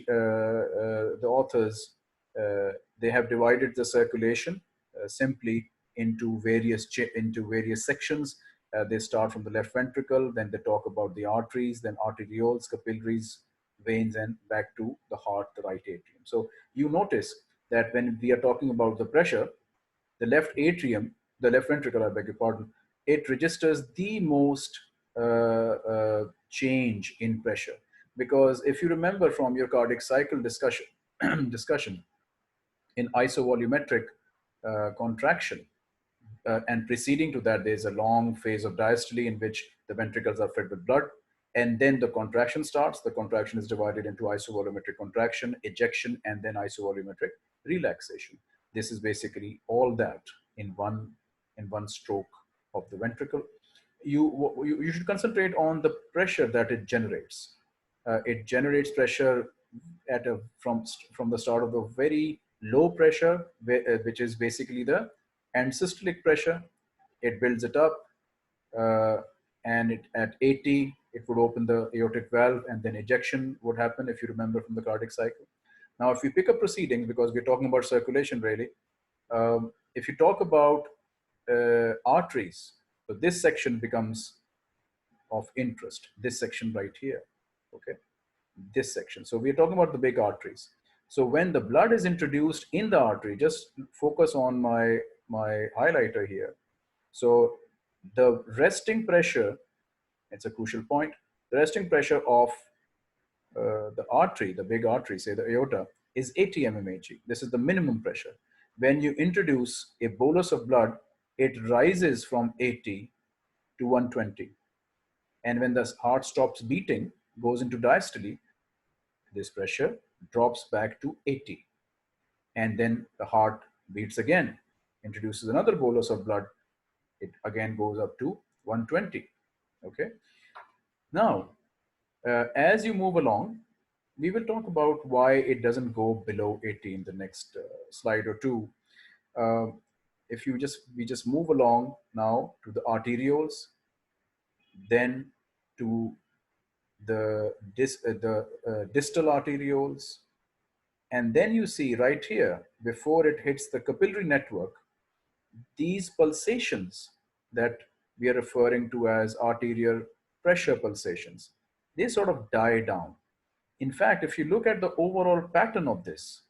the authors, they have divided the circulation simply into various sections. They start from the left ventricle, then they talk about the arteries, then arterioles, capillaries, veins, and back to the heart, the right atrium. So you notice that when we are talking about the pressure, the left atrium, the left ventricle, I beg your pardon, it registers the most change in pressure. Because if you remember from your cardiac cycle discussion, discussion in isovolumetric contraction, and preceding to that, there's a long phase of diastole in which the ventricles are fed with blood. And then the contraction starts. The contraction is divided into isovolumetric contraction, ejection, and then isovolumetric relaxation. This is basically all that in one stroke of the ventricle. You should concentrate on the pressure that it generates. It generates pressure at from the start of the very low pressure, which is basically the end systolic pressure. It builds it up, and at 80, it would open the aortic valve, and then ejection would happen, if you remember from the cardiac cycle. Now, if we pick up proceedings, because we're talking about circulation really, if you talk about arteries, so this section becomes of interest, this section right here, okay? This section. So we're talking about the big arteries. So when the blood is introduced in the artery, just focus on my highlighter here. So the resting pressure, it's a crucial point, the resting pressure of the artery, the big artery, say the aorta, is 80 mmHg. This is the minimum pressure. When you introduce a bolus of blood, it rises from 80 to 120. And when the heart stops beating, goes into diastole, this pressure drops back to 80. And then the heart beats again, introduces another bolus of blood, it again goes up to 120, okay? Now, as you move along, we will talk about why it doesn't go below 80 in the next slide or two. If we just move along now to the arterioles, then to the distal arterioles, and then you see right here, before it hits the capillary network, these pulsations that we are referring to as arterial pressure pulsations, they sort of die down. In fact, if you look at the overall pattern of this,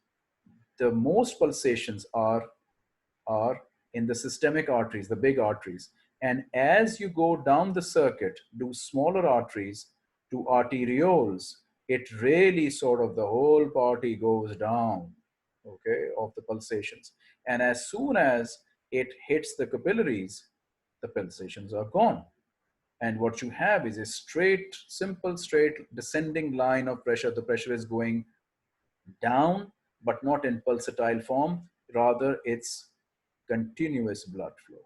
the most pulsations are in the systemic arteries, the big arteries. And as you go down the circuit to smaller arteries, to arterioles, it really sort of, the whole party goes down, okay, of the pulsations. And as soon as it hits the capillaries, the pulsations are gone. And what you have is a straight, simple, straight descending line of pressure. The pressure is going down, but not in pulsatile form. Rather, it's continuous blood flow.